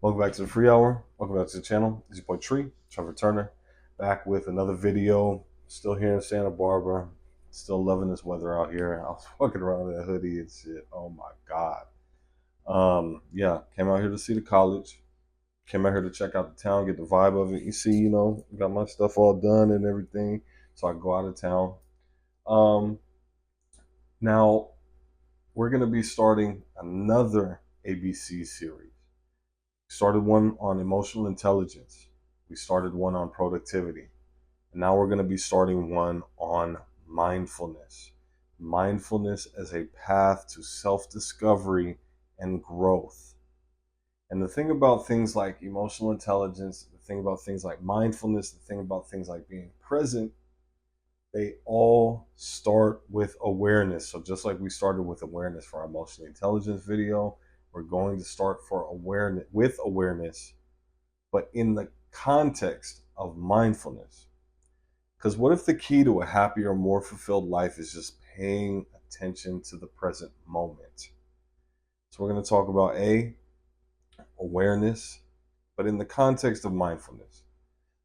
Welcome back to the Free Hour. Welcome back to the channel. It's your boy Trevor Turner, back with another video. Still here in Santa Barbara. Still loving this weather out here. I was walking around in a hoodie and shit. Oh my God. Yeah, came out here to see the college. Came out here to check out the town, get the vibe of it. You see, got my stuff all done and everything. So I can go out of town. Um, Now we're gonna be starting another ABC series. Started one on emotional intelligence. We started one on productivity. And now we're going to be starting one on mindfulness. Mindfulness as a path to self discovery and growth. And the thing about things like emotional intelligence, the thing about things like mindfulness, the thing about things like being present, they all start with awareness. So just like we started with awareness for our emotional intelligence video, we're going to start for awareness with awareness, but in the context of mindfulness. Because what if the key to a happier, more fulfilled life is just paying attention to the present moment? So we're going to talk about awareness, but in the context of mindfulness.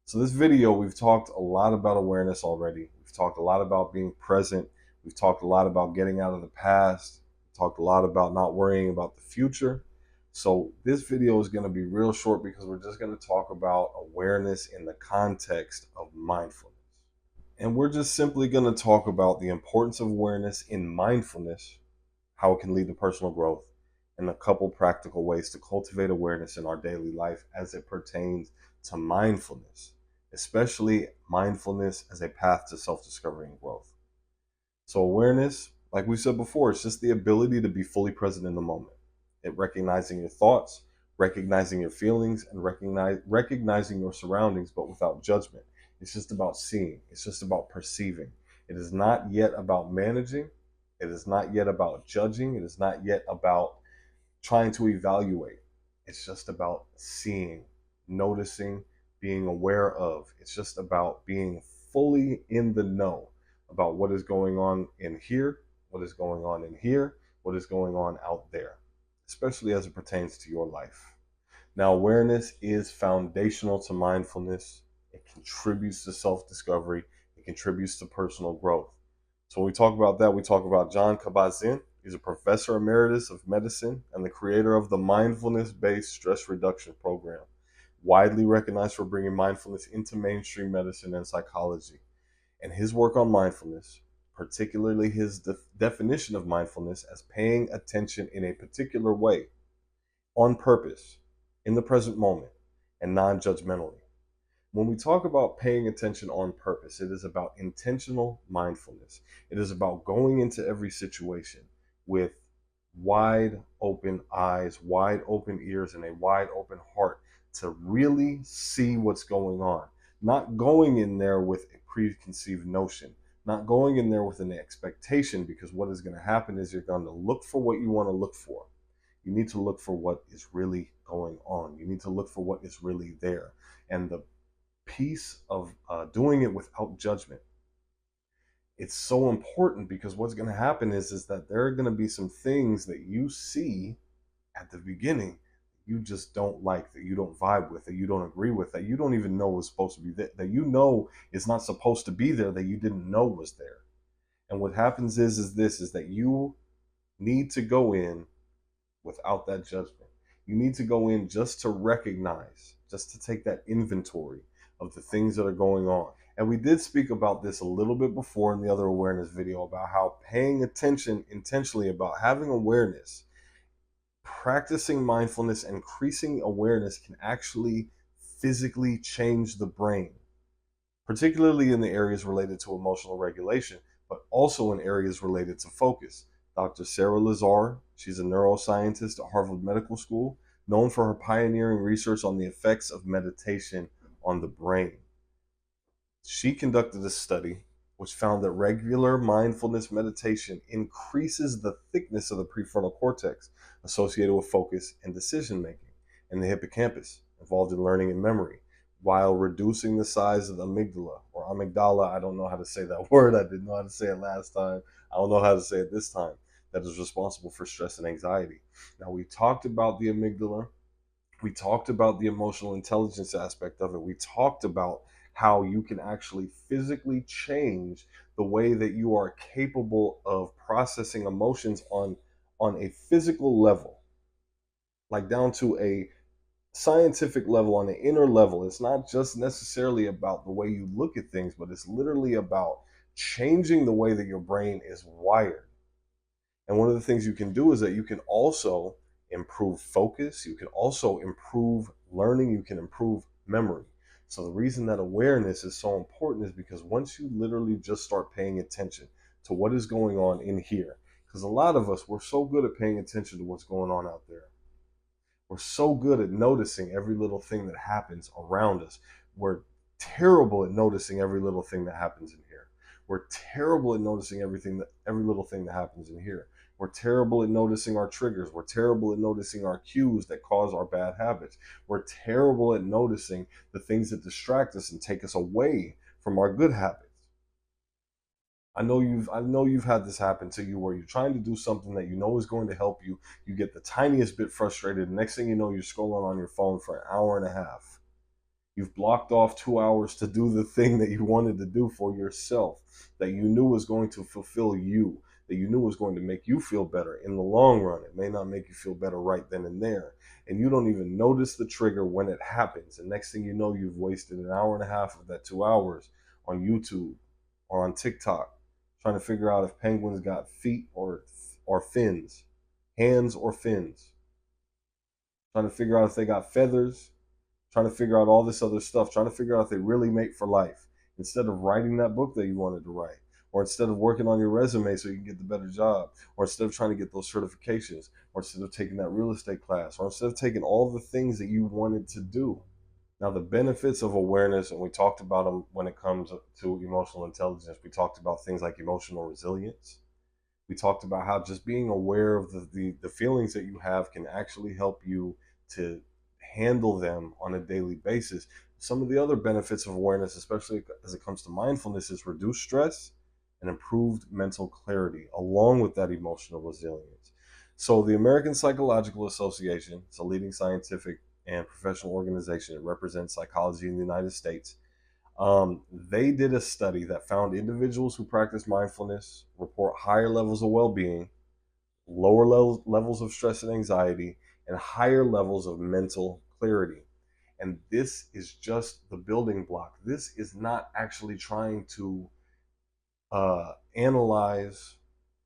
So this video, we've talked a lot about awareness already. We've talked a lot about being present. We've talked a lot about getting out of the past. We've talked a lot about not worrying about the future. So this video is going to be real short because we're just going to talk about awareness in the context of mindfulness. And we're just simply going to talk about the importance of awareness in mindfulness, how it can lead to personal growth, and a couple practical ways to cultivate awareness in our daily life as it pertains to mindfulness, especially mindfulness as a path to self-discovery and growth. So awareness, like we said before, it's just the ability to be fully present in the moment. It recognizing your thoughts, recognizing your feelings, and recognizing your surroundings, but without judgment. It's just about seeing. It's just about perceiving. It is not yet about managing. It is not yet about judging. It is not yet about trying to evaluate. It's just about seeing, noticing, being aware of. It's just about being fully in the know about what is going on in here, what is going on in here, what is going on out there, especially as it pertains to your life. Now, awareness is foundational to mindfulness. It contributes to self discovery, it contributes to personal growth. So, when we talk about that, we talk about Jon Kabat-Zinn. He's a professor emeritus of medicine and the creator of the mindfulness based stress reduction program, widely recognized for bringing mindfulness into mainstream medicine and psychology. And his work on mindfulness, particularly his definition of mindfulness as paying attention in a particular way, on purpose, in the present moment, and non judgmentally. When we talk about paying attention on purpose, it is about intentional mindfulness. It is about going into every situation with wide open eyes, wide open ears, and a wide open heart to really see what's going on. Not going in there with a preconceived notion, not going in there with an expectation, because what is going to happen is you're going to look for what you want to look for. You need to look for what is really going on. You need to look for what is really there. And the piece of doing it without judgment, it's so important, because what's going to happen is that there are going to be some things that you see at the beginning you just don't like, that you don't vibe with, that you don't agree with, that you don't even know was supposed to be there, that you know is not supposed to be there, that you didn't know was there. And what happens is that you need to go in without that judgment. You need to go in just to recognize, just to take that inventory of the things that are going on. And we did speak about this a little bit before in the other awareness video about how paying attention intentionally, about having awareness, practicing mindfulness, increasing awareness can actually physically change the brain, particularly in the areas related to emotional regulation, but also in areas related to focus. Dr. Sara Lazar, she's a neuroscientist at Harvard Medical School, known for her pioneering research on the effects of meditation on the brain. She conducted a study which found that regular mindfulness meditation increases the thickness of the prefrontal cortex associated with focus and decision making, and the hippocampus involved in learning and memory, while reducing the size of the amygdala or amygdala. I don't know how to say that word. I didn't know how to say it last time. I don't know how to say it this time. That is responsible for stress and anxiety. Now, we talked about the amygdala. We talked about the emotional intelligence aspect of it. We talked about how you can actually physically change the way that you are capable of processing emotions on a physical level, like down to a scientific level, on the inner level. It's not just necessarily about the way you look at things, but it's literally about changing the way that your brain is wired. And one of the things you can do is that you can also improve focus, you can also improve learning, you can improve memory. So the reason that awareness is so important is because once you literally just start paying attention to what is going on in here, because a lot of us, we're so good at paying attention to what's going on out there. We're so good at noticing every little thing that happens around us. We're terrible at noticing every little thing that happens in here. We're terrible at noticing every little thing that happens in here. We're terrible at noticing our triggers. We're terrible at noticing our cues that cause our bad habits. We're terrible at noticing the things that distract us and take us away from our good habits. I know you've had this happen to you where you're trying to do something that you know is going to help you. You get the tiniest bit frustrated. The next thing you know, you're scrolling on your phone for an hour and a half. You've blocked off 2 hours to do the thing that you wanted to do for yourself, that you knew was going to fulfill you, that you knew was going to make you feel better in the long run. It may not make you feel better right then and there. And you don't even notice the trigger when it happens. And next thing you know, you've wasted an hour and a half of that 2 hours on YouTube or on TikTok, trying to figure out if penguins got feet or fins, hands or fins, trying to figure out if they got feathers, trying to figure out all this other stuff, trying to figure out if they really mate for life, instead of writing that book that you wanted to write, or instead of working on your resume so you can get the better job, or instead of trying to get those certifications, or instead of taking that real estate class, or instead of taking all the things that you wanted to do. Now, the benefits of awareness, and we talked about them when it comes to emotional intelligence. We talked about things like emotional resilience. We talked about how just being aware of the feelings that you have can actually help you to handle them on a daily basis. Some of the other benefits of awareness, especially as it comes to mindfulness, is reduced stress and improved mental clarity, along with that emotional resilience. So, the American Psychological Association, it's a leading scientific and professional organization. It represents psychology in the United States. They did a study that found individuals who practice mindfulness report higher levels of well-being, lower levels of stress and anxiety, and higher levels of mental clarity. And this is just the building block. This is not actually trying to analyze.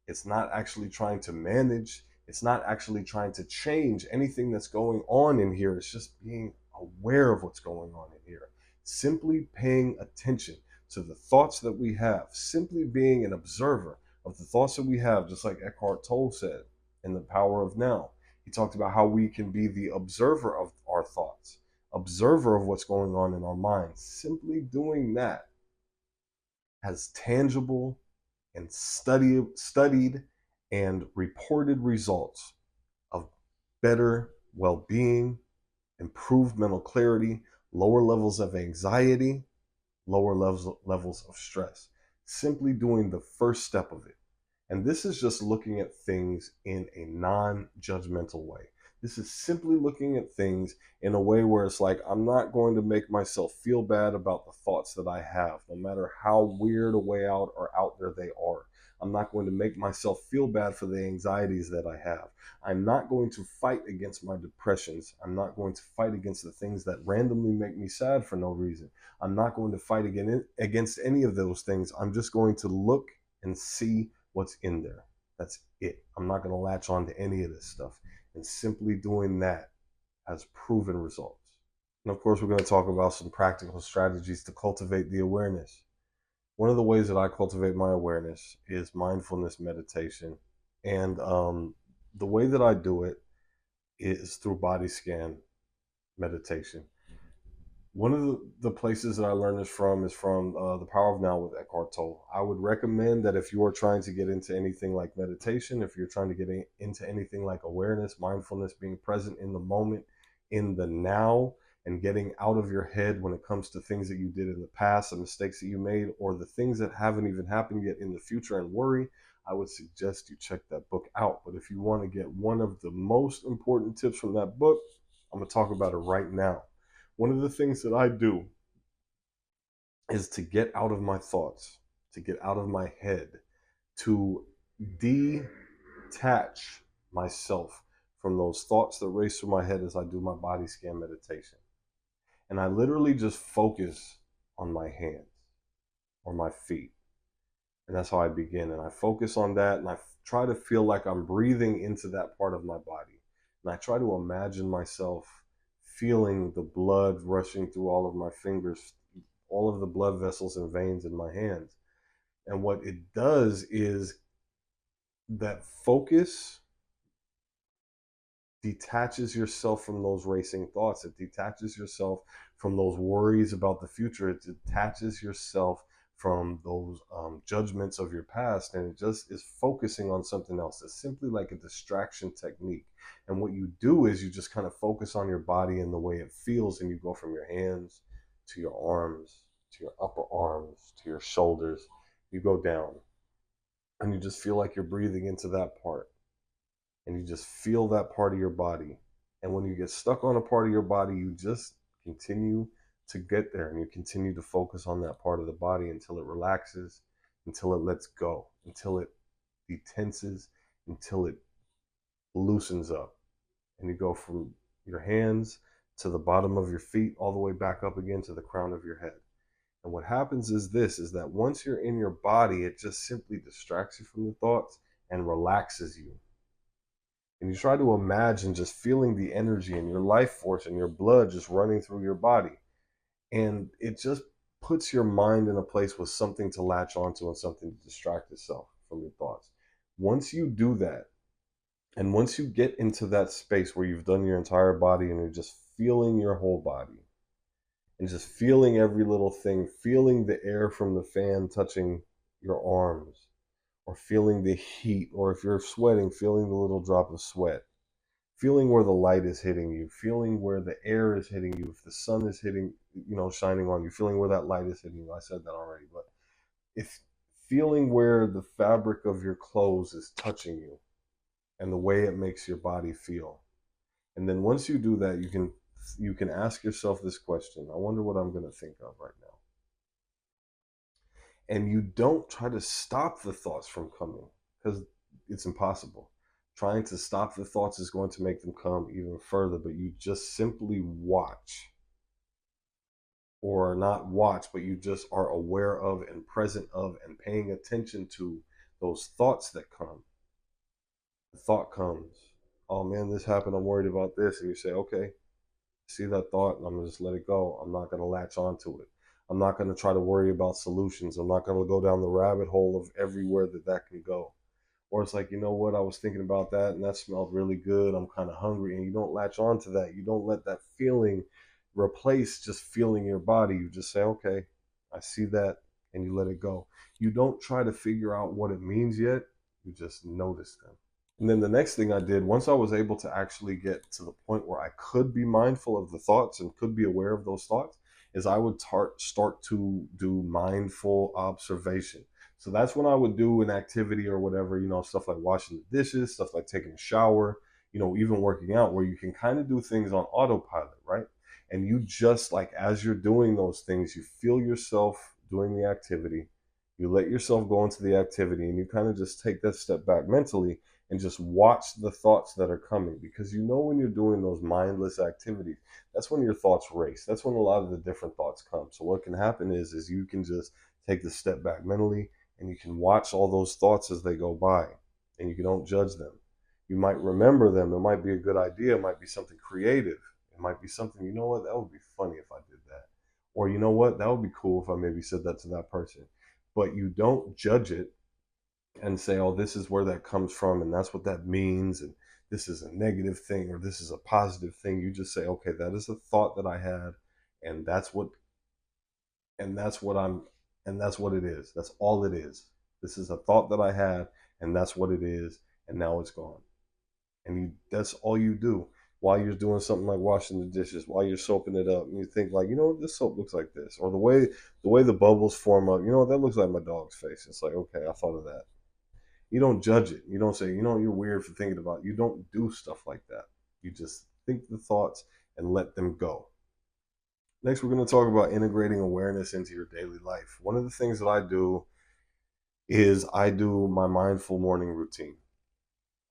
It's not actually trying to manage. It's not actually trying to change anything that's going on in here. It's just being aware of what's going on in here. Simply paying attention to the thoughts that we have, simply being an observer of the thoughts that we have, just like Eckhart Tolle said in The Power of Now. He talked about how we can be the observer of our thoughts, observer of what's going on in our minds. Simply doing that has tangible and studied and reported results of better well-being, improved mental clarity, lower levels of anxiety, lower levels of stress. Simply doing the first step of it. And this is just looking at things in a non-judgmental way. This is simply looking at things in a way where it's like, I'm not going to make myself feel bad about the thoughts that I have, no matter how weird a way out or out there they are. I'm not going to make myself feel bad for the anxieties that I have. I'm not going to fight against my depressions. I'm not going to fight against the things that randomly make me sad for no reason. I'm not going to fight against any of those things. I'm just going to look and see what's in there. That's it. I'm not going to latch on to any of this stuff. And simply doing that has proven results. And of course, we're going to talk about some practical strategies to cultivate the awareness. One of the ways that I cultivate my awareness is mindfulness meditation. And the way that I do it is through body scan meditation. One of the places that I learned this from is from The Power of Now with Eckhart Tolle. I would recommend that if you are trying to get into anything like meditation, if you're trying to get into anything like awareness, mindfulness, being present in the moment, in the now, and getting out of your head when it comes to things that you did in the past, the mistakes that you made, or the things that haven't even happened yet in the future and worry, I would suggest you check that book out. But if you want to get one of the most important tips from that book, I'm going to talk about it right now. One of the things that I do is to get out of my thoughts, to get out of my head, to detach myself from those thoughts that race through my head as I do my body scan meditation. And I literally just focus on my hands or my feet. And that's how I begin. And I focus on that, and I try to feel like I'm breathing into that part of my body. And I try to imagine myself feeling the blood rushing through all of my fingers, all of the blood vessels and veins in my hands. And what it does is that focus detaches yourself from those racing thoughts. It detaches yourself from those worries about the future. It detaches yourself from those judgments of your past, and it just is focusing on something else. It's simply like a distraction technique. And what you do is you just kind of focus on your body and the way it feels, and you go from your hands to your arms, to your upper arms, to your shoulders. You go down, and you just feel like you're breathing into that part, and you just feel that part of your body. And when you get stuck on a part of your body, you just continue to get there, and you continue to focus on that part of the body until it relaxes, until it lets go, until it detenses, until it loosens up. And you go from your hands to the bottom of your feet, all the way back up again to the crown of your head. And what happens is this, is that once you're in your body, it just simply distracts you from the thoughts and relaxes you. And you try to imagine just feeling the energy and your life force and your blood just running through your body. And it just puts your mind in a place with something to latch onto and something to distract itself from your thoughts. Once you do that, and once you get into that space where you've done your entire body and you're just feeling your whole body and just feeling every little thing, feeling the air from the fan touching your arms, or feeling the heat, or if you're sweating, feeling the little drop of sweat, feeling where the light is hitting you, feeling where the air is hitting you, if the sun is hitting, shining on you, feeling where that light is hitting you. I said that already, but if feeling where the fabric of your clothes is touching you and the way it makes your body feel. And then once you do that, you can ask yourself this question: I wonder what I'm going to think of right now. And you don't try to stop the thoughts from coming, because it's impossible. Trying to stop the thoughts is going to make them come even further, but you just simply watch, or not watch, but you just are aware of and present of and paying attention to those thoughts that come. The thought comes, oh man, this happened, I'm worried about this. And you say, okay, see that thought, and I'm gonna just let it go. I'm not gonna latch onto it. I'm not gonna try to worry about solutions. I'm not gonna go down the rabbit hole of everywhere that can go. Or it's like, you know what, I was thinking about that and that smelled really good. I'm kind of hungry, and you don't latch onto that. You don't let that feeling replace just feeling your body. You just say, okay, I see that, and you let it go. You don't try to figure out what it means yet. You just notice them. And then the next thing I did, once I was able to actually get to the point where I could be mindful of the thoughts and could be aware of those thoughts, is I would start to do mindful observation. So that's when I would do an activity or whatever, stuff like washing the dishes, stuff like taking a shower, even working out, where you can kind of do things on autopilot, right? And you just, like, as you're doing those things, you feel yourself doing the activity, you let yourself go into the activity, and you kind of just take that step back mentally and just watch the thoughts that are coming. Because when you're doing those mindless activities, that's when your thoughts race. That's when a lot of the different thoughts come. So what can happen is you can just take the step back mentally, and you can watch all those thoughts as they go by, and you don't judge them. You might remember them. It might be a good idea. It might be something creative. It might be something, that would be funny if I did that. Or that would be cool if I maybe said that to that person. But you don't judge it and say, oh, this is where that comes from, and that's what that means, and this is a negative thing or this is a positive thing. You just say, okay, that is a thought that I had, and that's what and that's what I'm and that's what it is. That's all it is. This is a thought that I had, and that's what it is, and now it's gone. And that's all you do while you're doing something like washing the dishes, while you're soaping it up, and you think, like, this soap looks like this, or the way the bubbles form up, that looks like my dog's face. It's like, okay, I thought of that. You don't judge it. You don't say, you're weird for thinking about it. You don't do stuff like that. You just think the thoughts, and let them go. Next, we're going to talk about integrating awareness into your daily life. One of the things that I do is I do my mindful morning routine.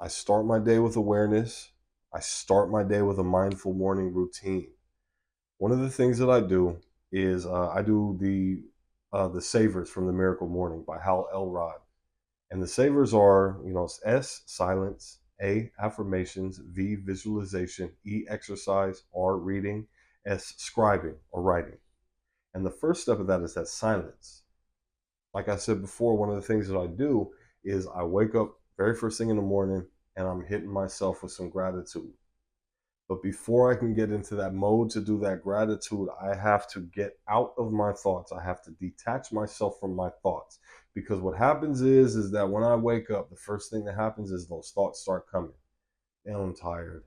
I start my day with awareness. I start my day with a mindful morning routine. One of the things that I do is I do the Savers from the Miracle Morning by Hal Elrod. And the savers are, it's S, silence, A, affirmations, V, visualization, E, exercise, R, reading, S, scribing or writing. And the first step of that is that silence. Like I said before, one of the things that I do is I wake up very first thing in the morning and I'm hitting myself with some gratitude. But before I can get into that mode to do that gratitude, I have to get out of my thoughts. I have to detach myself from my thoughts. Because what happens is that when I wake up, the first thing that happens is those thoughts start coming. Man, I'm tired.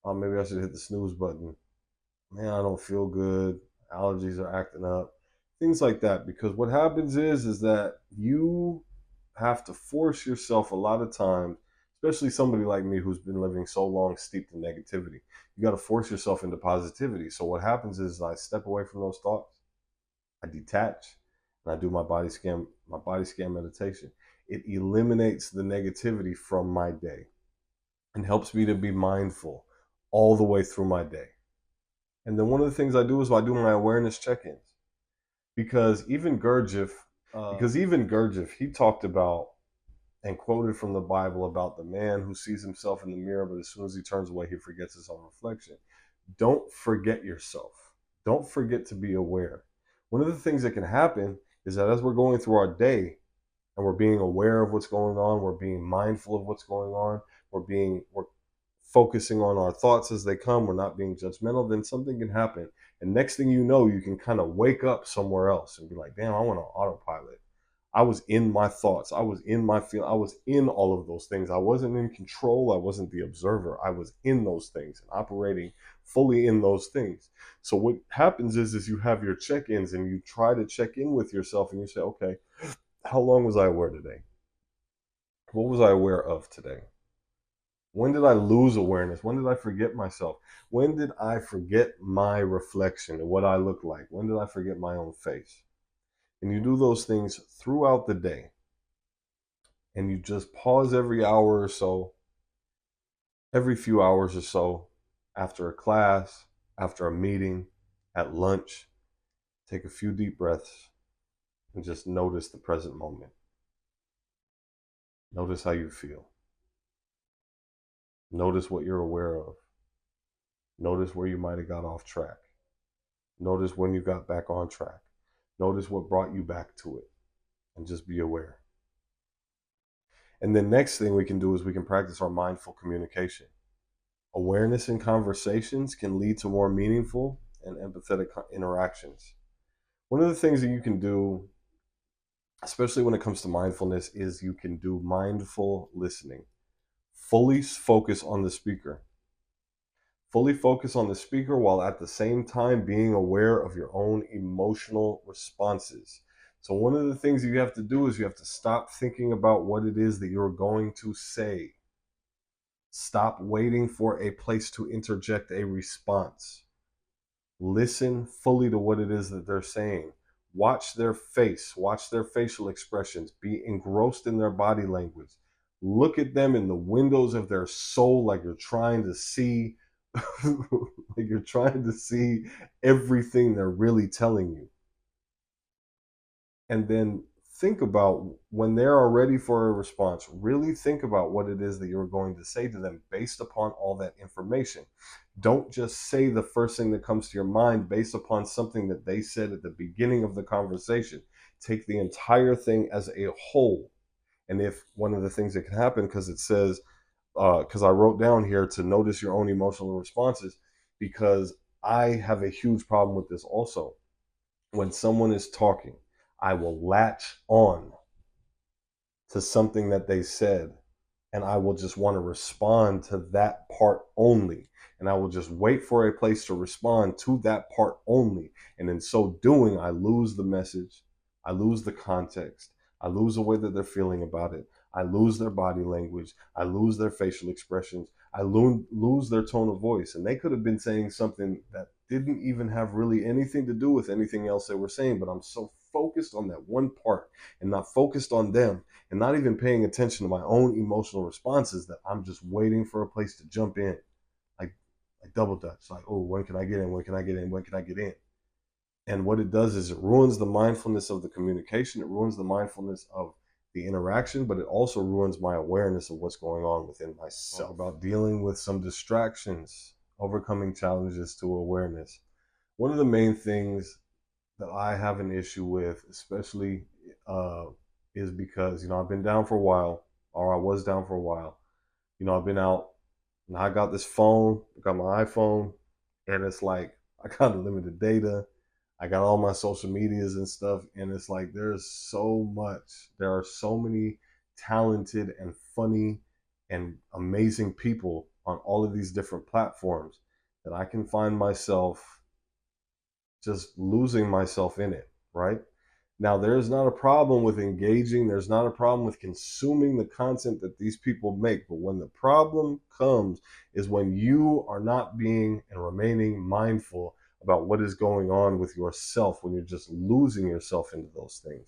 Oh, maybe I should hit the snooze button. Man, I don't feel good. Allergies are acting up. Things like that. Because what happens is that you have to force yourself a lot of times, especially somebody like me who's been living so long steeped in negativity. You got to force yourself into positivity. So what happens is I step away from those thoughts, I detach, and I do my body scan meditation. It eliminates the negativity from my day and helps me to be mindful all the way through my day. And then one of the things I do is I do my awareness check-ins, because even Gurdjieff, he talked about and quoted from the Bible about the man who sees himself in the mirror, but as soon as he turns away, he forgets his own reflection. Don't forget yourself. Don't forget to be aware. One of the things that can happen is that as we're going through our day and we're being aware of what's going on, we're being mindful of what's going on, we're focusing on our thoughts as they come, we're not being judgmental, then something can happen. And next thing you know, you can kind of wake up somewhere else and be like, damn, I went on autopilot. I was in my thoughts. I was in my feel. I was in all of those things. I wasn't in control. I wasn't the observer. I was in those things and operating fully in those things. So what happens is you have your check-ins and you try to check in with yourself and you say, okay, how long was I aware today? What was I aware of today? When did I lose awareness? When did I forget myself? When did I forget my reflection and what I look like? When did I forget my own face? And you do those things throughout the day. And you just pause every hour or so, every few hours or so, after a class, after a meeting, at lunch, take a few deep breaths and just notice the present moment. Notice how you feel. Notice what you're aware of. Notice where you might have got off track. Notice when you got back on track. Notice what brought you back to it, and just be aware. And the next thing we can do is we can practice our mindful communication. Awareness in conversations can lead to more meaningful and empathetic interactions. One of the things that you can do, especially when it comes to mindfulness, is you can do mindful listening. Fully focus on the speaker. Fully focus on the speaker while at the same time being aware of your own emotional responses. So one of the things you have to do is you have to stop thinking about what it is that you're going to say. Stop waiting for a place to interject a response. Listen fully to what it is that they're saying. Watch their face, watch their facial expressions, be engrossed in their body language. Look at them in the windows of their soul like you're trying to see like you're trying to see everything they're really telling you. And then think about when they are ready for a response, really think about what it is that you're going to say to them based upon all that information. Don't just say the first thing that comes to your mind based upon something that they said at the beginning of the conversation. Take the entire thing as a whole. And if one of the things that can happen, because it says, because I wrote down here to notice your own emotional responses, because I have a huge problem with this also. When someone is talking, I will latch on to something that they said, and I will just want to respond to that part only. And I will just wait for a place to respond to that part only. And in so doing, I lose the message, I lose the context, I lose the way that they're feeling about it, I lose their body language, I lose their facial expressions, I lose their tone of voice. And they could have been saying something that didn't even have really anything to do with anything else they were saying. But I'm so focused on that one part and not focused on them and not even paying attention to my own emotional responses that I'm just waiting for a place to jump in. Like, like double dutch. Like, oh, when can I get in? When can I get in? When can I get in? And what it does is it ruins the mindfulness of the communication. It ruins the mindfulness of the interaction, but it also ruins my awareness of what's going on within myself. About dealing with some distractions, overcoming challenges to awareness. One of the main things that I have an issue with, especially, is because, I've been down for a while, or I was down for a while. I've been out, and I got this phone, I got my iPhone, and it's like, I got unlimited data. I got all my social medias and stuff, and it's like there are so many talented and funny and amazing people on all of these different platforms that I can find myself just losing myself in it, right? Now, there's not a problem with engaging, there's not a problem with consuming the content that these people make, but when the problem comes is when you are not being and remaining mindful about what is going on with yourself, when you're just losing yourself into those things.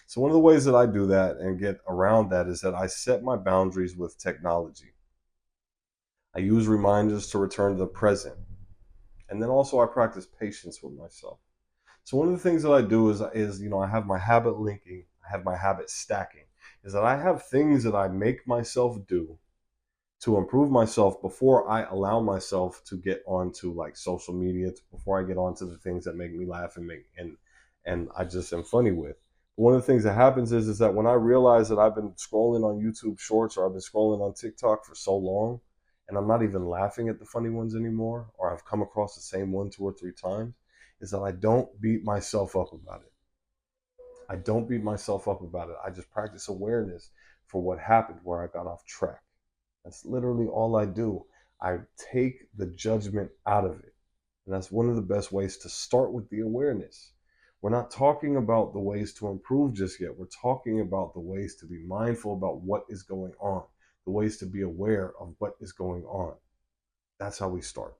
So one of the ways that I do that and get around that is that I set my boundaries with technology. I use reminders to return to the present. And then also I practice patience with myself. So one of the things that I do is I have my habit linking, I have my habit stacking, is that I have things that I make myself do to improve myself before I allow myself to get onto like social media, before I get onto the things that make me laugh and I just am funny with. But one of the things that happens is that when I realize that I've been scrolling on YouTube Shorts or I've been scrolling on TikTok for so long, and I'm not even laughing at the funny ones anymore, or I've come across the same one 2 or 3 times, is that I don't beat myself up about it. I don't beat myself up about it. I just practice awareness for what happened, where I got off track. That's literally all I do. I take the judgment out of it. And that's one of the best ways to start with the awareness. We're not talking about the ways to improve just yet. We're talking about the ways to be mindful about what is going on, the ways to be aware of what is going on. That's how we start.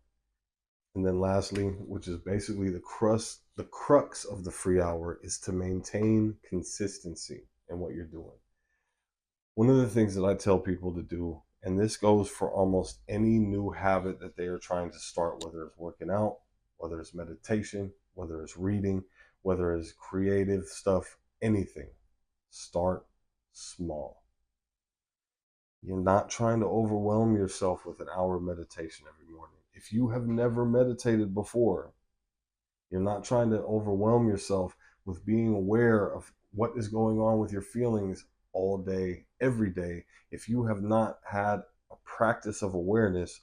And then lastly, which is basically the crux of the free hour, is to maintain consistency in what you're doing. One of the things that I tell people to do, and this goes for almost any new habit that they are trying to start, whether it's working out, whether it's meditation, whether it's reading, whether it's creative stuff, anything, start small. You're not trying to overwhelm yourself with an hour of meditation every morning. If you have never meditated before, you're not trying to overwhelm yourself with being aware of what is going on with your feelings all day, every day, if you have not had a practice of awareness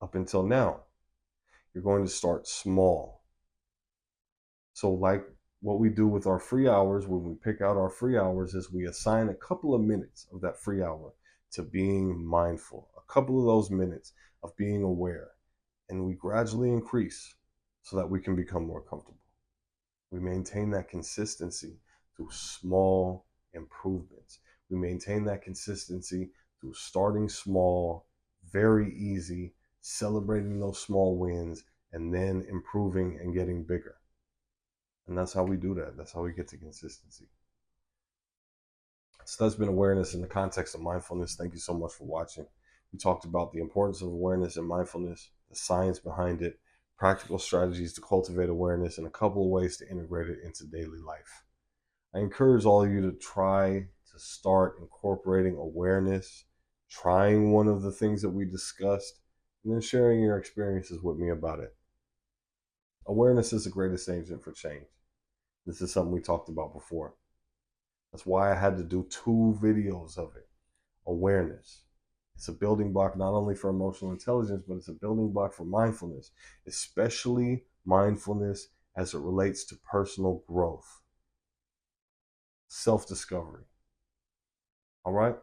up until now. You're going to start small. So like what we do with our free hours, when we pick out our free hours, is we assign a couple of minutes of that free hour to being mindful, a couple of those minutes of being aware, and we gradually increase so that we can become more comfortable. We maintain that consistency through small improvements. We maintain that consistency through starting small, very easy, celebrating those small wins, and then improving and getting bigger. And that's how we do that. That's how we get to consistency. So that's been awareness in the context of mindfulness. Thank you so much for watching. We talked about the importance of awareness and mindfulness, the science behind it, practical strategies to cultivate awareness, and a couple of ways to integrate it into daily life. I encourage all of you to try to start incorporating awareness, trying one of the things that we discussed, and then sharing your experiences with me about it. Awareness is the greatest agent for change. This is something we talked about before. That's why I had to do 2 videos of it. Awareness. It's a building block not only for emotional intelligence, but it's a building block for mindfulness, especially mindfulness as it relates to personal growth, self-discovery. All right?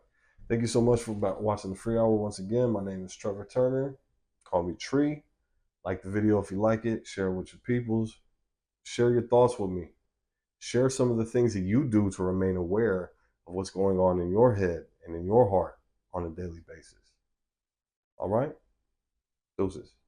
Thank you so much for watching the free hour once again. My name is Trevor Turner. Call me Tree. Like the video if you like it. Share it with your peoples. Share your thoughts with me. Share some of the things that you do to remain aware of what's going on in your head and in your heart on a daily basis. All right? Doses.